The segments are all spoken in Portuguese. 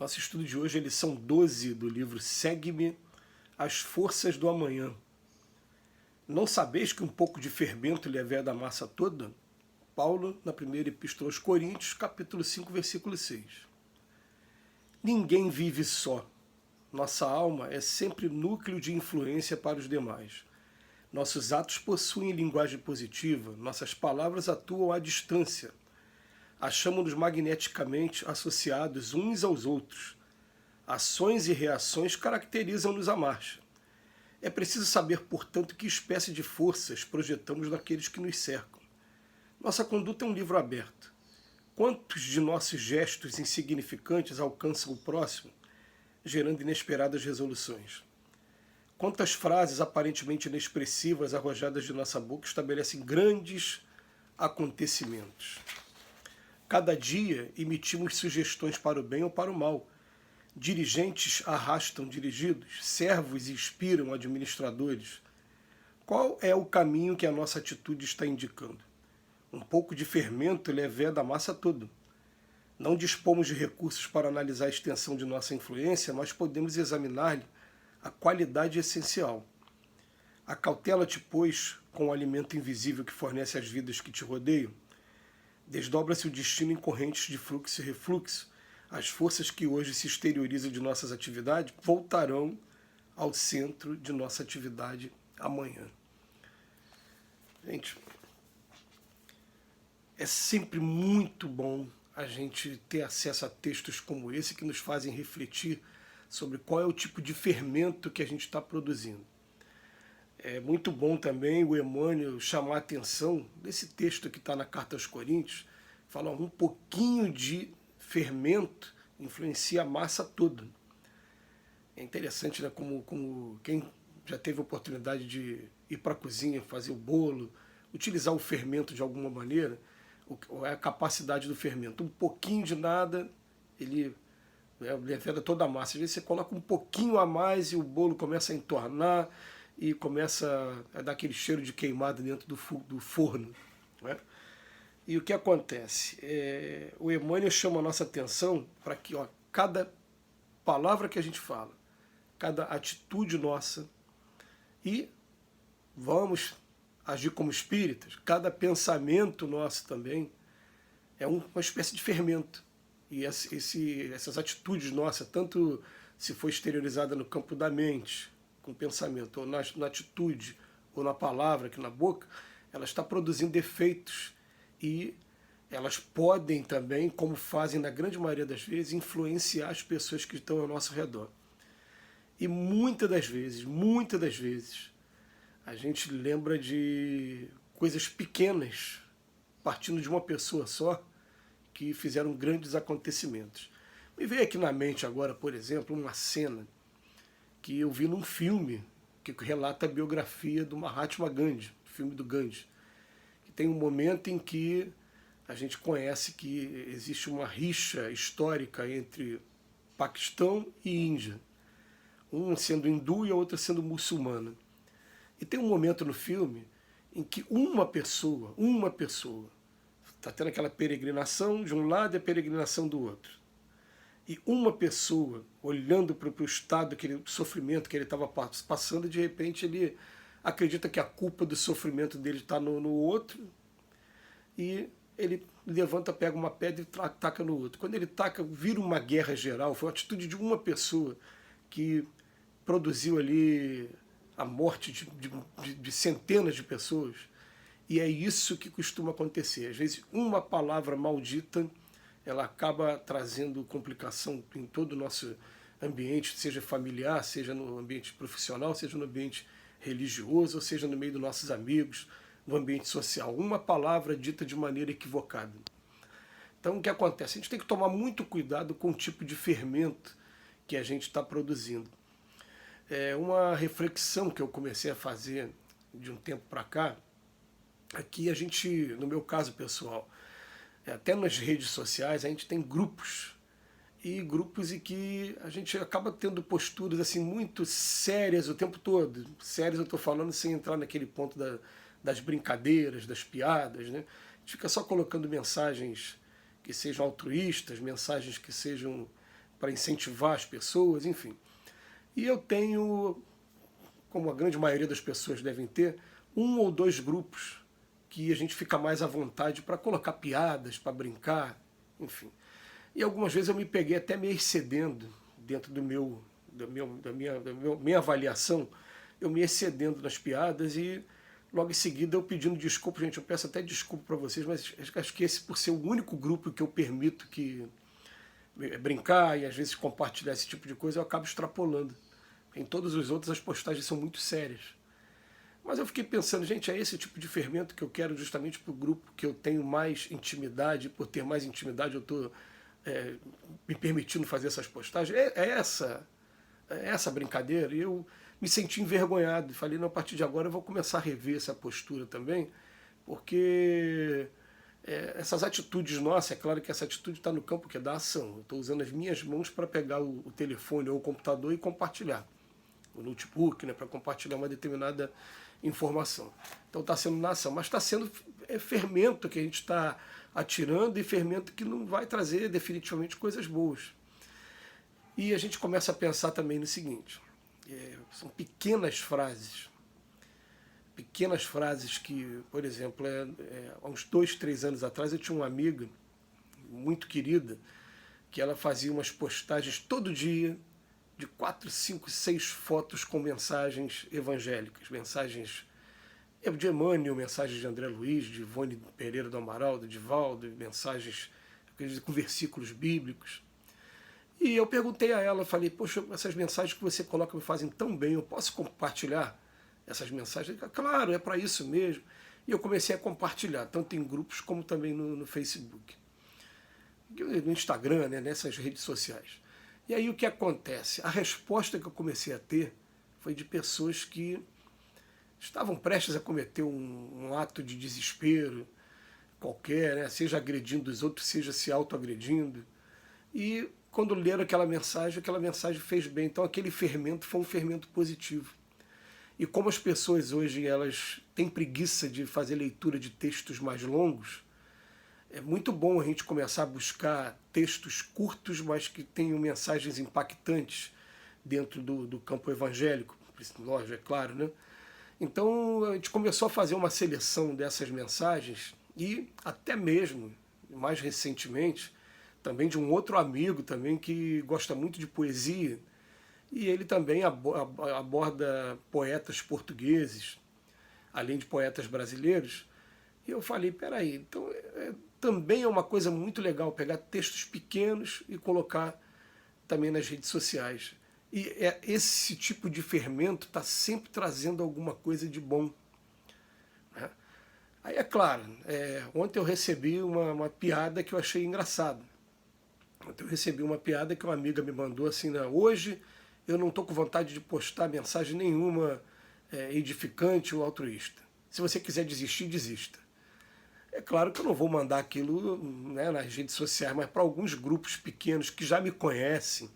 Nosso estudo de hoje é a lição 12 do livro Segue-me, as forças do amanhã. Não sabeis que um pouco de fermento levéa da massa toda? Paulo, na primeira epístola aos Coríntios, capítulo 5, versículo 6. Ninguém vive só. Nossa alma é sempre núcleo de influência para os demais. Nossos atos possuem linguagem positiva, nossas palavras atuam à distância. Achamos-nos magneticamente associados uns aos outros. Ações e reações caracterizam-nos a marcha. É preciso saber, portanto, que espécie de forças projetamos naqueles que nos cercam. Nossa conduta é um livro aberto. Quantos de nossos gestos insignificantes alcançam o próximo, gerando inesperadas resoluções? Quantas frases aparentemente inexpressivas arrojadas de nossa boca estabelecem grandes acontecimentos? Cada dia emitimos sugestões para o bem ou para o mal. Dirigentes arrastam dirigidos, servos inspiram administradores. Qual é o caminho que a nossa atitude está indicando? Um pouco de fermento levéa da massa toda. Não dispomos de recursos para analisar a extensão de nossa influência, mas podemos examinar-lhe a qualidade essencial. Acautela-te, pois, com o alimento invisível que fornece às vidas que te rodeiam. Desdobra-se o destino em correntes de fluxo e refluxo. As forças que hoje se exteriorizam de nossas atividades voltarão ao centro de nossa atividade amanhã. Gente, é sempre muito bom a gente ter acesso a textos como esse que nos fazem refletir sobre qual é o tipo de fermento que a gente está produzindo. É muito bom também o Emmanuel chamar a atenção desse texto que está na Carta aos Coríntios, fala um pouquinho de fermento influencia a massa toda. É interessante, né, como quem já teve a oportunidade de ir para a cozinha, fazer o bolo, utilizar o fermento de alguma maneira, a capacidade do fermento. Um pouquinho de nada, ele leveda toda a massa. Às vezes você coloca um pouquinho a mais e o bolo começa a entornar e começa a dar aquele cheiro de queimado dentro do forno. Né? E o que acontece? O Emmanuel chama a nossa atenção para que cada palavra que a gente fala, cada atitude nossa, e vamos agir como espíritas, cada pensamento nosso também é uma espécie de fermento. E essas atitudes nossas, tanto se for exteriorizada no campo da mente, com o pensamento, ou na atitude, ou na palavra, aqui na boca, ela está produzindo efeitos e elas podem também, como fazem na grande maioria das vezes, influenciar as pessoas que estão ao nosso redor. E muitas das vezes, a gente lembra de coisas pequenas, partindo de uma pessoa só, que fizeram grandes acontecimentos. Me veio aqui na mente agora, por exemplo, uma cena que eu vi num filme que relata a biografia do Mahatma Gandhi, o filme do Gandhi. Que tem um momento em que a gente conhece que existe uma rixa histórica entre Paquistão e Índia, um sendo hindu e a outra sendo muçulmana. E tem um momento no filme em que uma pessoa, está tendo aquela peregrinação de um lado e a peregrinação do outro. E uma pessoa, olhando para o estado, aquele sofrimento que ele estava passando, de repente ele acredita que a culpa do sofrimento dele está no outro, e ele levanta, pega uma pedra e taca no outro. Quando ele taca, vira uma guerra geral. Foi a atitude de uma pessoa que produziu ali a morte de centenas de pessoas. E é isso que costuma acontecer. Às vezes, uma palavra maldita, ela acaba trazendo complicação em todo o nosso ambiente, seja familiar, seja no ambiente profissional, seja no ambiente religioso, ou seja no meio dos nossos amigos, no ambiente social. Uma palavra dita de maneira equivocada. Então, o que acontece? A gente tem que tomar muito cuidado com o tipo de fermento que a gente está produzindo. Uma reflexão que eu comecei a fazer de um tempo para cá, aqui a gente, no meu caso pessoal, até nas redes sociais, a gente tem grupos em que a gente acaba tendo posturas assim muito sérias o tempo todo. Sérias eu estou falando sem entrar naquele ponto das brincadeiras, das piadas, né? A gente fica só colocando mensagens que sejam altruístas, mensagens que sejam para incentivar as pessoas, enfim. E eu tenho, como a grande maioria das pessoas devem ter, um ou dois grupos que a gente fica mais à vontade para colocar piadas, para brincar, enfim. E algumas vezes eu me peguei até me excedendo dentro da minha avaliação, eu me excedendo nas piadas e logo em seguida eu pedindo desculpa, gente, eu peço até desculpa para vocês, mas acho que esse, por ser o único grupo que eu permito que brincar e às vezes compartilhar esse tipo de coisa, eu acabo extrapolando. Em todos os outros as postagens são muito sérias. Mas eu fiquei pensando, gente, é esse tipo de fermento que eu quero justamente para o grupo que eu tenho mais intimidade, por ter mais intimidade eu estou me permitindo fazer essas postagens. É essa brincadeira. E eu me senti envergonhado. Falei, não, a partir de agora eu vou começar a rever essa postura também, porque essas atitudes nossas, é claro que essa atitude está no campo que é da ação. Eu estou usando as minhas mãos para pegar o telefone ou o computador e compartilhar. O notebook, né, para compartilhar uma determinada informação. Então está sendo na ação, mas está sendo fermento que a gente está atirando e fermento que não vai trazer definitivamente coisas boas. E a gente começa a pensar também no seguinte, são pequenas frases que, por exemplo, há uns 2, 3 anos atrás eu tinha uma amiga muito querida que ela fazia umas postagens todo dia de 4, 5, 6 fotos com mensagens evangélicas, mensagens de Emmanuel, mensagens de André Luiz, de Ivone Pereira do Amaral, de Divaldo, mensagens com versículos bíblicos. E eu perguntei a ela, falei, poxa, essas mensagens que você coloca me fazem tão bem, eu posso compartilhar essas mensagens? Claro, é para isso mesmo. E eu comecei a compartilhar, tanto em grupos como também no Facebook, no Instagram, né, nessas redes sociais. E aí o que acontece? A resposta que eu comecei a ter foi de pessoas que estavam prestes a cometer um ato de desespero qualquer, né? Seja agredindo os outros, seja se autoagredindo. E quando leram aquela mensagem fez bem. Então aquele fermento foi um fermento positivo. E como as pessoas hoje elas têm preguiça de fazer leitura de textos mais longos, é muito bom a gente começar a buscar textos curtos, mas que tenham mensagens impactantes dentro do campo evangélico, lógico, é claro, né? Então a gente começou a fazer uma seleção dessas mensagens e até mesmo, mais recentemente, também de um outro amigo também que gosta muito de poesia e ele também aborda poetas portugueses, além de poetas brasileiros. E eu falei, peraí, então também é uma coisa muito legal pegar textos pequenos e colocar também nas redes sociais. E esse tipo de fermento está sempre trazendo alguma coisa de bom. Né? Aí é claro, ontem eu recebi uma piada que eu achei engraçada. Ontem eu recebi uma piada que uma amiga me mandou assim, né? Hoje eu não estou com vontade de postar mensagem nenhuma edificante ou altruísta. Se você quiser desistir, desista. É claro que eu não vou mandar aquilo, né, nas redes sociais, mas para alguns grupos pequenos que já me conhecem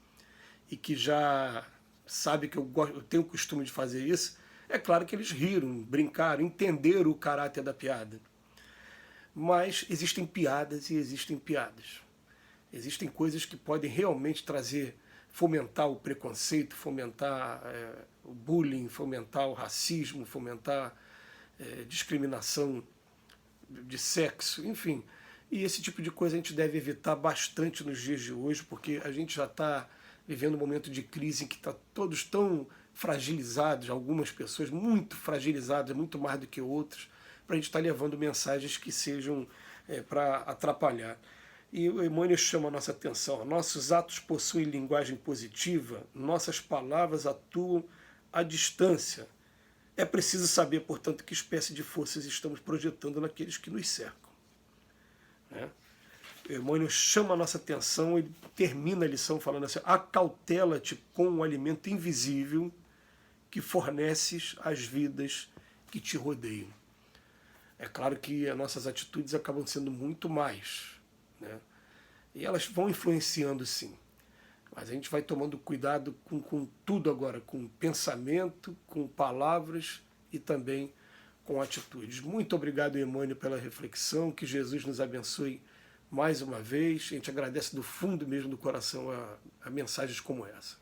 e que já sabem que eu tenho o costume de fazer isso, é claro que eles riram, brincaram, entenderam o caráter da piada. Mas existem piadas e existem piadas. Existem coisas que podem realmente fomentar o preconceito, fomentar o bullying, fomentar o racismo, fomentar discriminação de sexo, enfim. E esse tipo de coisa a gente deve evitar bastante nos dias de hoje, porque a gente já está vivendo um momento de crise em que está todos tão fragilizados, algumas pessoas muito fragilizadas, muito mais do que outras, para a gente estar levando mensagens que sejam para atrapalhar. E o Emmanuel chama a nossa atenção. Nossos atos possuem linguagem positiva, nossas palavras atuam à distância. É preciso saber, portanto, que espécie de forças estamos projetando naqueles que nos cercam. Né? O Emmanuel chama a nossa atenção, ele termina a lição falando assim, acautela-te com o alimento invisível que forneces às vidas que te rodeiam. É claro que as nossas atitudes acabam sendo muito mais, né? E elas vão influenciando sim. Mas a gente vai tomando cuidado com tudo agora, com pensamento, com palavras e também com atitudes. Muito obrigado, Emmanuel, pela reflexão. Que Jesus nos abençoe mais uma vez. A gente agradece do fundo mesmo do coração a mensagens como essa.